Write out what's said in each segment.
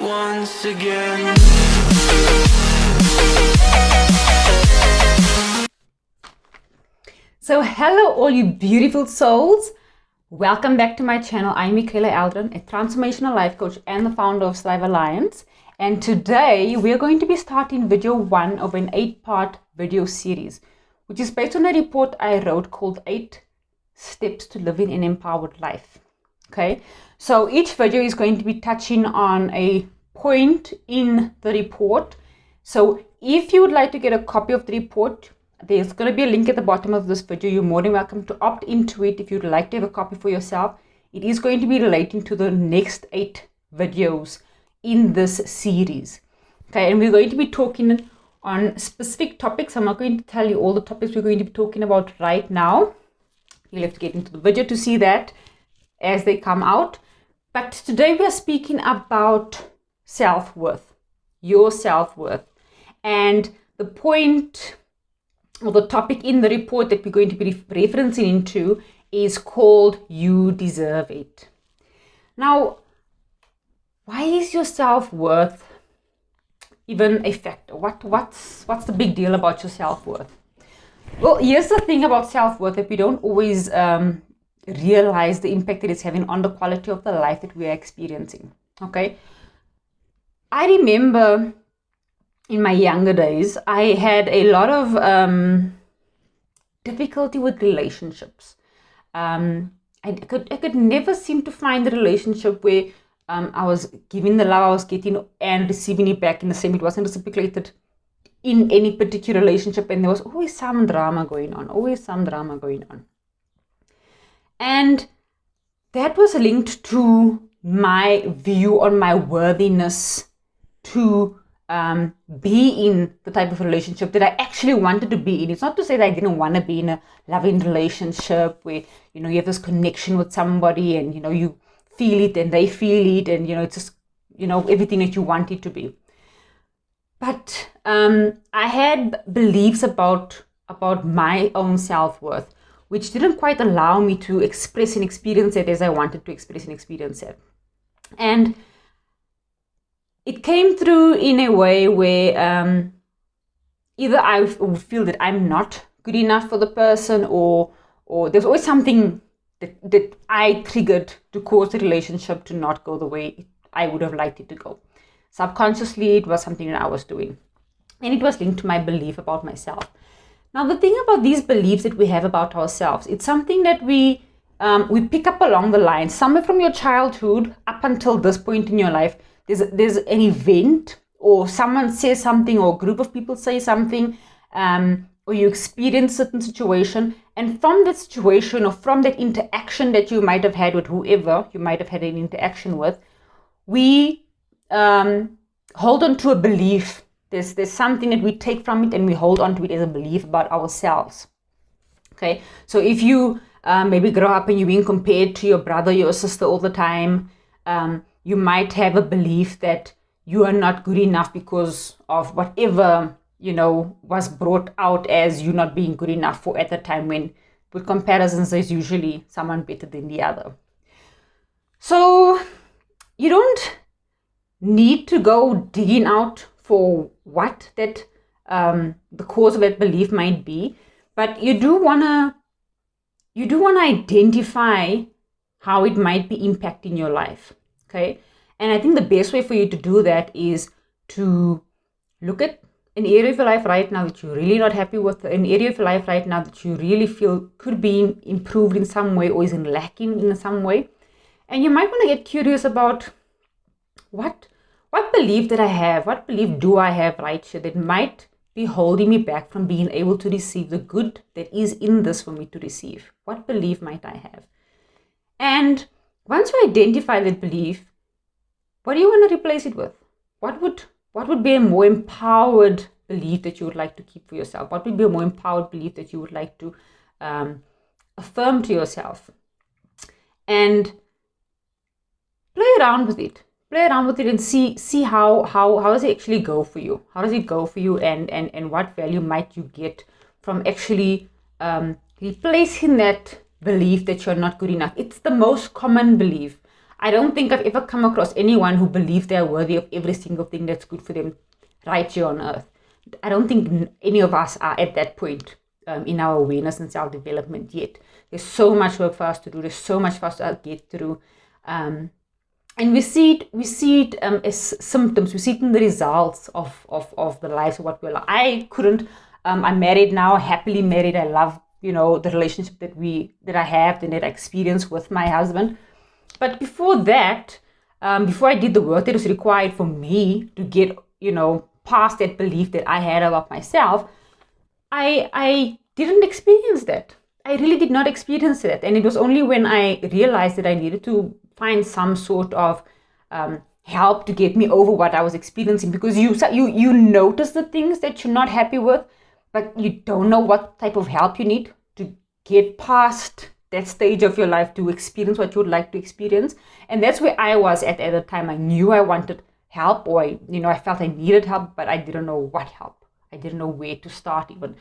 once again. So hello all you beautiful souls. Welcome back to my channel. I'm Michaela Eldrin, a transformational life coach and the founder of Thrive Alliance. And today we're going to be starting video 1 of an 8-part video series, which is based on a report I wrote called 8 Steps to Living an Empowered Life. Okay, so each video is going to be touching on a point in the report. So if you would like to get a copy of the report, there's going to be a link at the bottom of this video. You're more than welcome to opt into it if you'd like to have a copy for yourself. It is going to be relating to the next 8 videos in this series. Okay, and we're going to be talking on specific topics. I'm not going to tell you all the topics we're going to be talking about right now. You'll have to get into the video to see that as they come out. But today we are speaking about self-worth, your self-worth. And the point or the topic in the report that we're going to be referencing into is called You Deserve It. Now, why is your self-worth even a factor? What's the big deal about your self-worth? Well, here's the thing about self-worth, that we don't always realize the impact that it's having on the quality of the life that we are experiencing. Okay, I remember in my younger days, I had a lot of difficulty with relationships. I could never seem to find a relationship where I was giving the love I was getting and receiving it back in the same. It wasn't reciprocated in any particular relationship, and there was always some drama going on. And that was linked to my view on my worthiness to be in the type of relationship that I actually wanted to be in. It's not to say that I didn't want to be in a loving relationship where, you know, you have this connection with somebody and, you know, you feel it and they feel it, and, you know, it's just, you know, everything that you want it to be. But I had beliefs about my own self-worth, which didn't quite allow me to express and experience it as I wanted to express and experience it. And it came through in a way where either I would feel that I'm not good enough for the person, or there's always something that I triggered to cause the relationship to not go the way I would have liked it to go. Subconsciously, it was something that I was doing. And it was linked to my belief about myself. Now, the thing about these beliefs that we have about ourselves, it's something that we pick up along the line, somewhere from your childhood up until this point in your life. There's an event, or someone says something, or a group of people say something, or you experience a certain situation, and from that situation or from that interaction that you might have had with whoever you might have had an interaction with, we hold on to a belief. There's something that we take from it and we hold on to it as a belief about ourselves. Okay, so if you maybe grow up and you're being compared to your brother, your sister all the time, you might have a belief that you are not good enough because of whatever, you know, was brought out as you not being good enough for at the time, when with comparisons there's usually someone better than the other. So you don't need to go digging out for what that the cause of that belief might be, but you do wanna identify how it might be impacting your life. Okay, and I think the best way for you to do that is to look at an area of your life right now that you're really not happy with, an area of your life right now that you really feel could be improved in some way or is lacking in some way, and you might want to get curious about what belief did I have? What belief do I have right here that might be holding me back from being able to receive the good that is in this for me to receive? What belief might I have? And once you identify that belief, what do you want to replace it with? What would be a more empowered belief that you would like to keep for yourself? What would be a more empowered belief that you would like to affirm to yourself? And play around with it. And see how does it actually go for you? How does it go for you, and what value might you get from actually replacing that belief that you're not good enough? It's the most common belief. I don't think I've ever come across anyone who believes they're worthy of every single thing that's good for them right here on earth. I don't think any of us are at that point in our awareness and self-development yet. There's so much work for us to do. There's so much for us to get through. And we see it as symptoms. We see it in the results of the lives of what we're like. I'm married now, happily married. I love, the relationship that I have and that I experience with my husband. But before that, before I did the work that was required for me to get, past that belief that I had about myself, I didn't experience that. I really did not experience that. And it was only when I realized that I needed to find some sort of help to get me over what I was experiencing, because you notice the things that you're not happy with, but you don't know what type of help you need to get past that stage of your life to experience what you would like to experience. And that's where I was at the time. I knew I wanted help, or I felt I needed help, but I didn't know what help. I didn't know where to start even.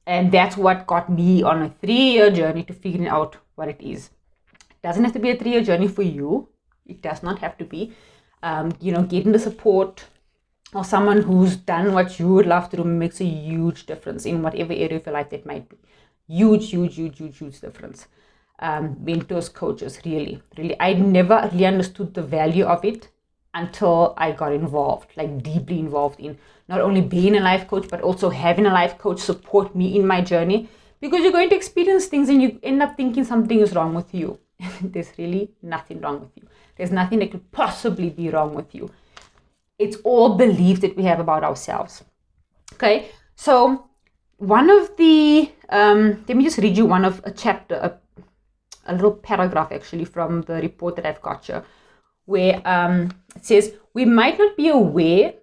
And that's what got me on a 3-year journey to figuring out what it is. It doesn't have to be a 3-year journey for you. It does not have to be. Getting the support of someone who's done what you would love to do makes a huge difference in whatever area of your life that might be. Huge difference. Mentors, coaches, really. I never really understood the value of it until I got involved, like deeply involved in not only being a life coach, but also having a life coach support me in my journey, because you're going to experience things and you end up thinking something is wrong with you. There's really nothing wrong with you. There's nothing that could possibly be wrong with you. It's all belief that we have about ourselves. Okay, so one of the, let me just read you a chapter, a little paragraph actually from the report that I've got here, where it says, we might not be aware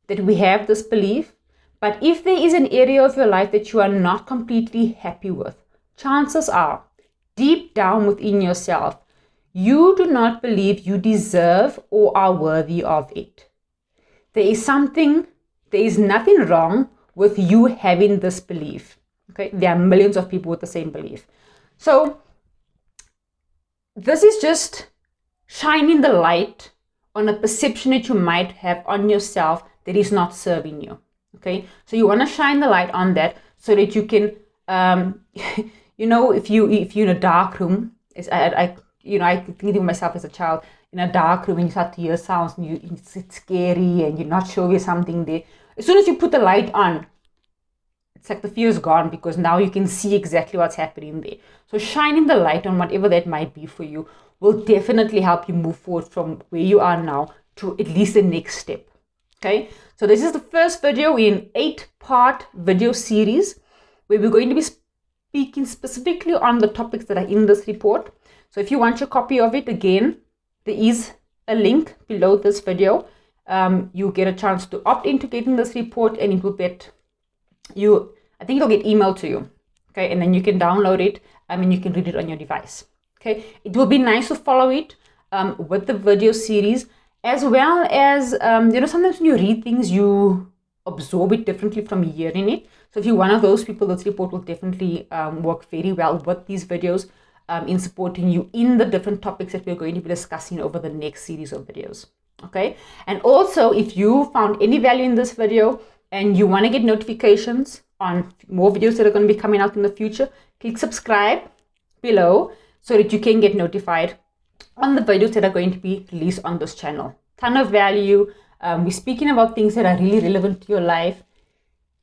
that we have this belief, but if there is an area of your life that you are not completely happy with, chances are, deep down within yourself, you do not believe you deserve or are worthy of it. There is nothing wrong with you having this belief. Okay, there are millions of people with the same belief. So this is just shining the light on a perception that you might have on yourself that is not serving you. Okay, so you want to shine the light on that so that you can, if you're in a dark room, I think of myself as a child in a dark room and you start to hear sounds and it's scary and you're not sure there's something there. As soon as you put the light on, it's like the fear is gone, because now you can see exactly what's happening there. So shining the light on whatever that might be for you will definitely help you move forward from where you are now to at least the next step. Okay, so this is the first video in 8-part video series where we're going to be speaking specifically on the topics that are in this report. So if you want your copy of it, again, there is a link below this video. You get a chance to opt into getting this report, and it will get you, I think it'll get emailed to you. Okay, and then you can download it and you can read it on your device. Okay, it will be nice to follow it with the video series, as well as, sometimes when you read things, you absorb it differently from hearing it. So if you're one of those people, this report will definitely work very well with these videos in supporting you in the different topics that we're going to be discussing over the next series of videos. Okay, and also if you found any value in this video and you want to get notifications on more videos that are going to be coming out in the future, click subscribe below so that you can get notified on the videos that are going to be released on this channel. Ton of value. We're speaking about things that are really relevant to your life.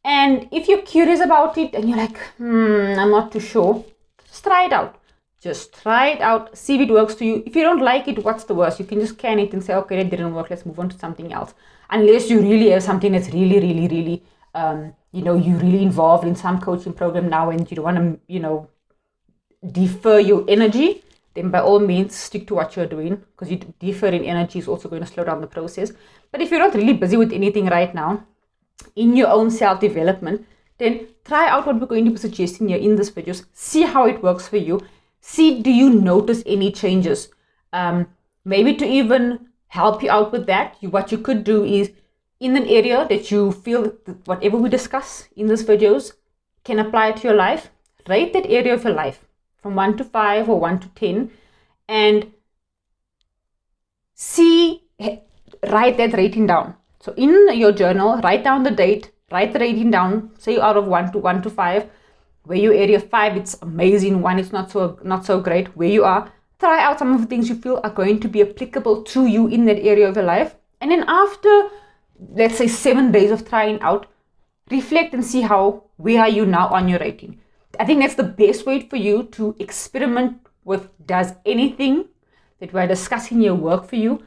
And if you're curious about it and you're like, I'm not too sure, just try it out. Just try it out, see if it works to you. If you don't like it, what's the worst? You can just can it and say, okay, that didn't work, let's move on to something else. Unless you really have something that's really, you're really involved in some coaching program now and you don't want to, defer your energy, then by all means stick to what you're doing, because you deferring energy is also going to slow down the process. But if you're not really busy with anything right now in your own self-development, then try out what we're going to be suggesting here in this videos. See how it works for you. See, do you notice any changes? Maybe to even help you out with that, what you could do is, in an area that you feel that whatever we discuss in these videos can apply to your life, rate that area of your life from 1 to 5 or 1 to 10, and write that rating down. So in your journal, write down the date, write the rating down, say out of 1 to 5. Where you area 5, it's amazing. 1 is not so great. Where you are, try out some of the things you feel are going to be applicable to you in that area of your life. And then after, let's say 7 days of trying out, reflect and see where are you now on your rating. I think that's the best way for you to experiment with, does anything that we're discussing here work for you?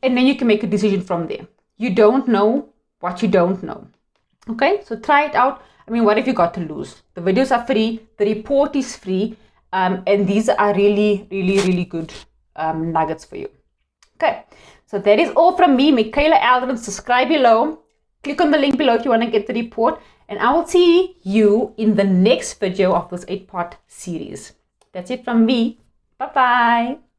And then you can make a decision from there. You don't know what you don't know. Okay, so try it out. I mean, what have you got to lose? The videos are free, the report is free, and these are really, really, really good nuggets for you. Okay, so that is all from me, Michaela Aldrin. Subscribe below. Click on the link below if you want to get the report. And I will see you in the next video of this 8-part series. That's it from me. Bye-bye.